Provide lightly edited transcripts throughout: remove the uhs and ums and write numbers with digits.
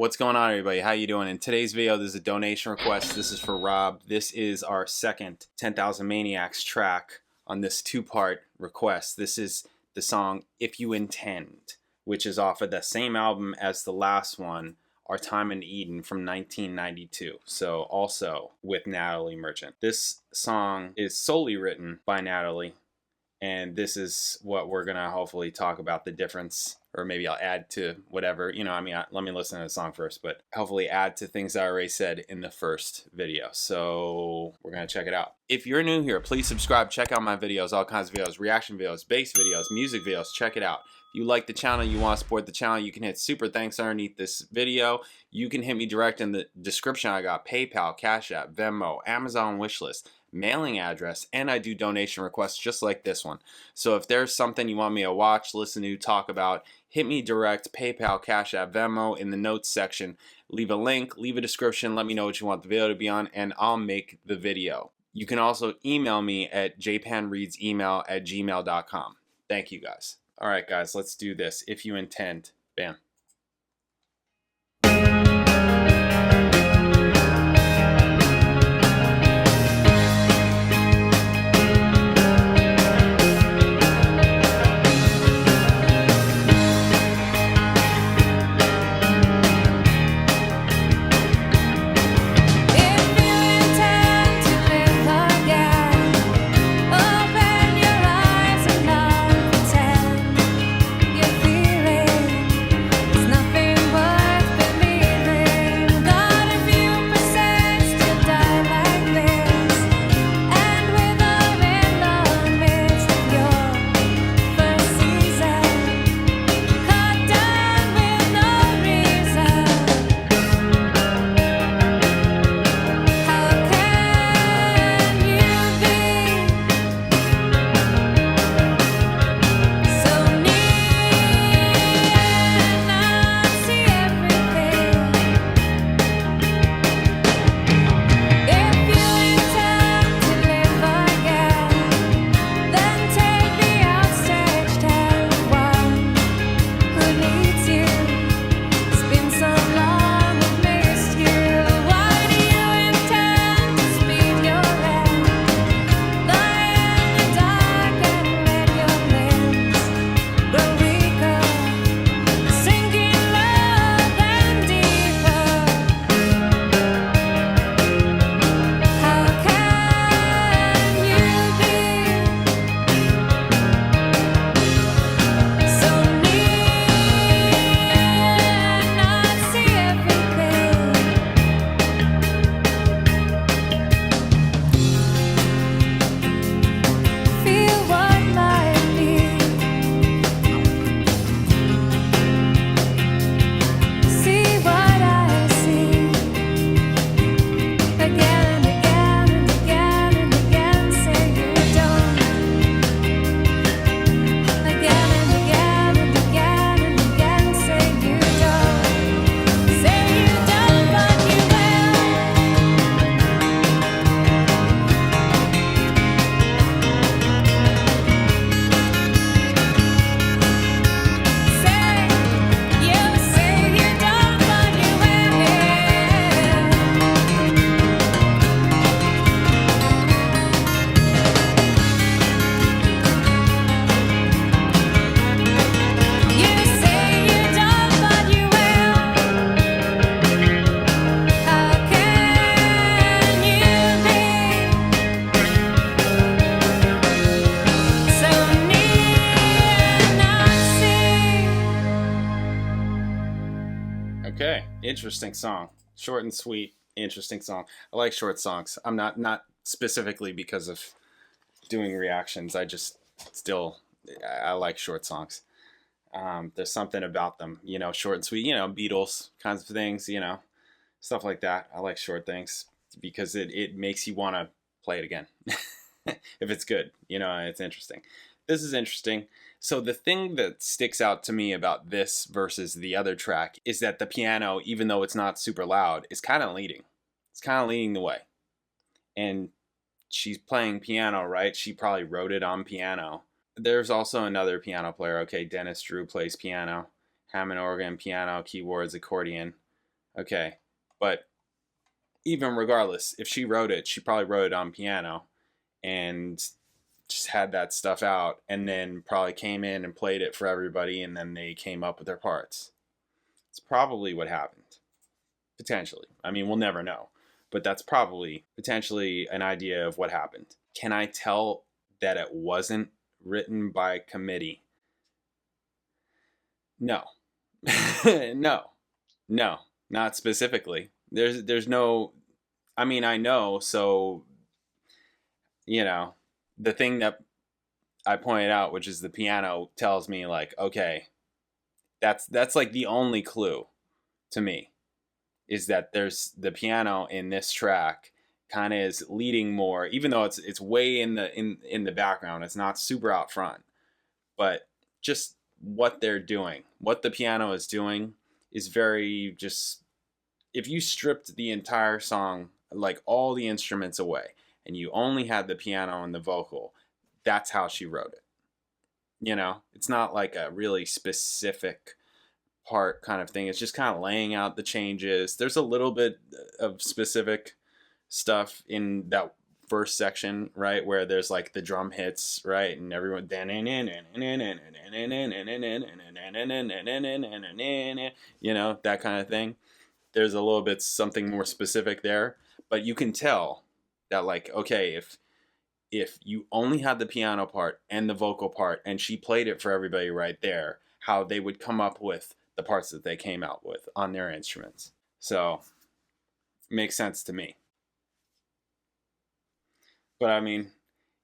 What's going on, everybody? How you doing? In today's video, there's a donation request. This is for Rob. This is our second 10,000 Maniacs track on this two-part request. This is the song If You Intend, which is off of the same album as the last one, Our Time in Eden from 1992. So also with Natalie Merchant. This song is solely written by Natalie, and this is what we're gonna hopefully talk about, the difference, or maybe I'll add to whatever, let me listen to the song first, but hopefully add to things I already said in the first video. So we're gonna check it out. If you're new here, please subscribe, check out my videos, all kinds of videos, reaction videos, bass videos, music videos, check it out. If you like the channel, you want to support the channel, you can hit super thanks underneath this video. You can hit me direct in the description. I got PayPal, Cash App, Venmo, Amazon wishlist, mailing address, and I do donation requests just like this one. So if there's something you want me to watch, listen to, talk about, hit me direct, PayPal, Cash App, Venmo in the notes section. Leave a link, leave a description, let me know what you want the video to be on, and I'll make the video. You can also email me at jpanreadsemail@gmail.com. Thank you guys. All right, guys, let's do this. If You Intend. Bam. Okay, interesting song. Short and sweet, interesting song. I like short songs. I'm not specifically because of doing reactions. I like short songs. There's something about them, short and sweet, Beatles kinds of things, stuff like that. I like short things because it makes you want to play it again. If it's good, it's interesting. This is interesting. So the thing that sticks out to me about this versus the other track is that the piano, even though it's not super loud, is kind of leading. It's kind of leading the way. And she's playing piano, right? She probably wrote it on piano. There's also another piano player. Okay, Dennis Drew plays piano. Hammond organ, piano, keyboards, accordion. Okay. But even regardless, if she wrote it, she probably wrote it on piano and just had that stuff out, and then probably came in and played it for everybody, and then they came up with their parts. It's probably what happened. Potentially. I mean, we'll never know. But that's probably potentially an idea of what happened. Can I tell that it wasn't written by committee? No. No. No. Not specifically. There's no, I mean, I know, so the thing that I pointed out, which is the piano, tells me like, okay, that's like the only clue to me, is that there's the piano in this track kind of is leading more, even though it's way in the background. It's not super out front, but just what they're doing, what the piano is doing, is very just. If you stripped the entire song, like all the instruments away, and you only had the piano and the vocal, that's how she wrote it. It's not like a really specific part kind of thing. It's just kind of laying out the changes. There's a little bit of specific stuff in that first section, right, where there's like the drum hits, right, and everyone, that kind of thing. There's a little bit something more specific there, but you can tell that, like, okay, if you only had the piano part and the vocal part, and she played it for everybody right there, how they would come up with the parts that they came out with on their instruments. So, makes sense to me. But I mean,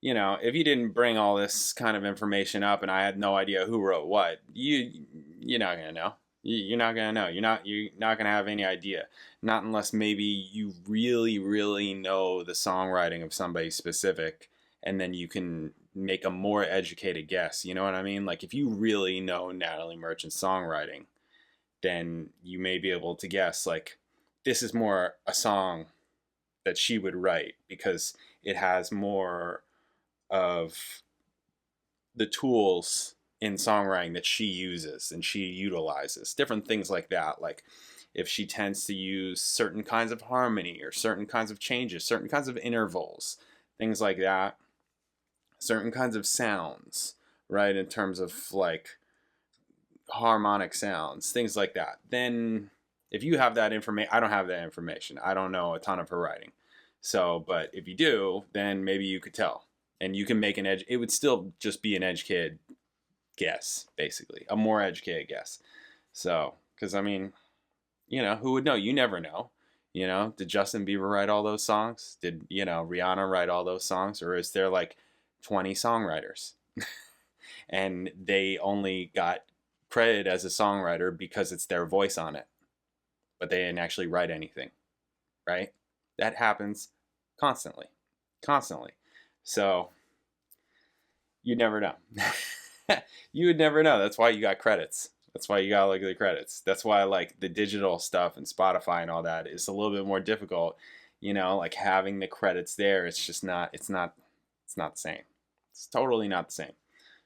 if you didn't bring all this kind of information up and I had no idea who wrote what, you're not gonna know. You're not gonna know. You're not gonna have any idea. Not unless maybe you really, really know the songwriting of somebody specific, and then you can make a more educated guess. You know what I mean? Like if you really know Natalie Merchant's songwriting, then you may be able to guess like this is more a song that she would write because it has more of the tools in songwriting that she uses and she utilizes. Different things like that. Like if she tends to use certain kinds of harmony or certain kinds of changes, certain kinds of intervals, things like that. Certain kinds of sounds, right? In terms of like harmonic sounds, things like that. Then if you have that information, I don't have that information. I don't know a ton of her writing. So, but if you do, then maybe you could tell. And you can make it would still just be an educated guess, basically. A more educated guess. So, because I mean, who would know? You never know. Did Justin Bieber write all those songs? Did, Rihanna write all those songs? Or is there like 20 songwriters? And they only got credited as a songwriter because it's their voice on it. But they didn't actually write anything. Right? That happens constantly. Constantly. So, you never know. You would never know. That's why you got credits. That's why you got to look at the credits. That's why like the digital stuff and Spotify and all that is a little bit more difficult. Like having the credits there, it's just not, it's not the same. It's totally not the same.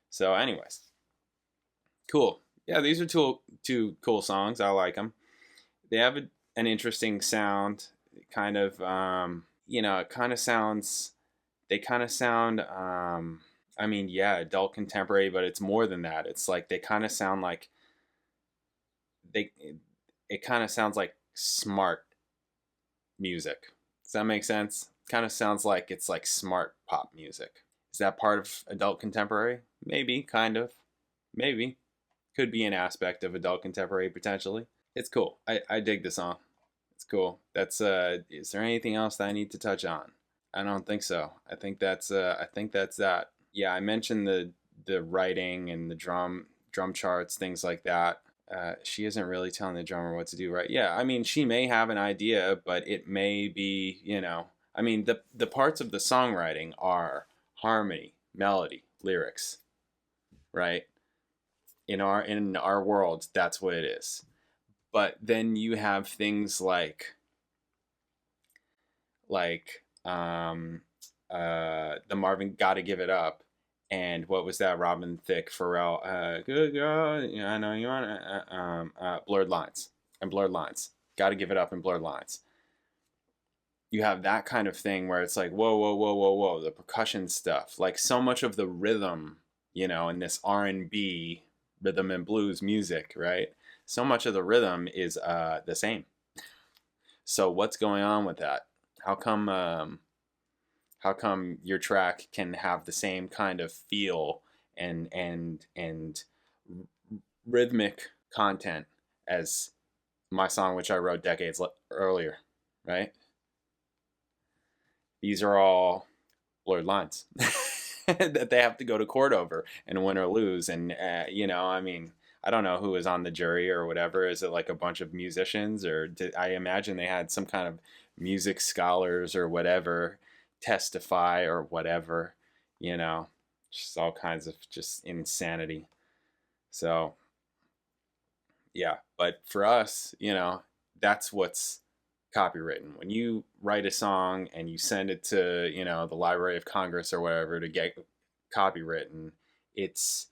So anyways, cool. Yeah, these are two cool songs. I like them. They have an interesting sound. Kind of, it kind of sounds, they kind of sound, I mean, yeah, adult contemporary, but it's more than that. It's like they kind of sound like it kind of sounds like smart music. Does that make sense? Kind of sounds like it's like smart pop music. Is that part of adult contemporary? Maybe, kind of. Maybe. Could be an aspect of adult contemporary potentially. It's cool. I dig the song. It's cool. That's is there anything else that I need to touch on? I don't think so. I think that's that. Yeah, I mentioned the writing and the drum charts, things like that. She isn't really telling the drummer what to do, right? Yeah, I mean, she may have an idea, but it may be, I mean, the parts of the songwriting are harmony, melody, lyrics, right? In our world, that's what it is. But then you have things like the Marvin Gotta Give It Up, and what was that Robin Thicke Pharrell, Good Girl, I know you want Blurred Lines. Got to give it up in Blurred Lines. You have that kind of thing where it's like, whoa, whoa, whoa, whoa, whoa, the percussion stuff. Like so much of the rhythm, you know, in this R&B, rhythm and blues music, right? So much of the rhythm is the same. So what's going on with that? How come your track can have the same kind of feel and rhythmic content as my song, which I wrote decades earlier, right? These are all blurred lines that they have to go to court over and win or lose. And, you know, I mean, I don't know who was on the jury or whatever. Is it like a bunch of musicians, or I imagine they had some kind of music scholars or whatever testify or whatever, you know, just all kinds of just insanity. So, yeah, but for us, you know, that's what's copywritten. When you write a song and you send it to, you know, the Library of Congress or whatever to get copywritten, it's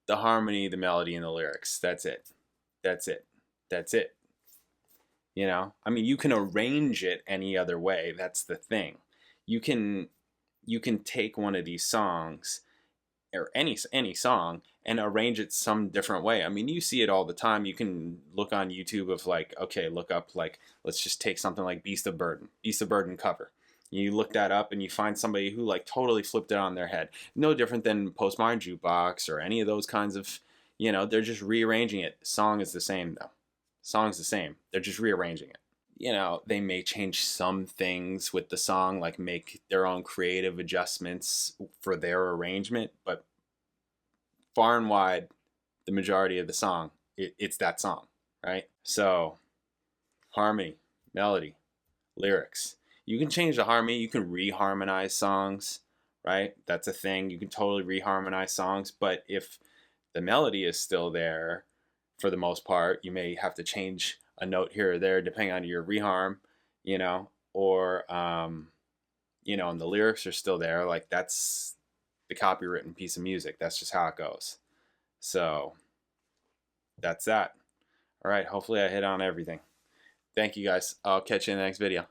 the harmony, the melody, and the lyrics. That's it. That's it. That's it. You know, I mean, you can arrange it any other way. That's the thing. You can take one of these songs or any song and arrange it some different way. I mean, you see it all the time. You can look on YouTube of like, okay, look up like, let's just take something like Beast of Burden cover. You look that up and you find somebody who like totally flipped it on their head. No different than Postmodern Jukebox or any of those kinds of, you know, they're just rearranging it. Song is the same though. Song's the same. They're just rearranging it. You know, they may change some things with the song, like make their own creative adjustments for their arrangement, but far and wide, the majority of the song, it's that song, right? So, harmony, melody, lyrics. You can change the harmony, you can reharmonize songs, right? That's a thing. You can totally reharmonize songs, but if the melody is still there, for the most part, you may have to change a note here or there depending on your reharm, you know, or you know, and the lyrics are still there. Like that's the copywritten piece of music. That's just how it goes. So that's that. All right. Hopefully I hit on everything. Thank you guys. I'll catch you in the next video.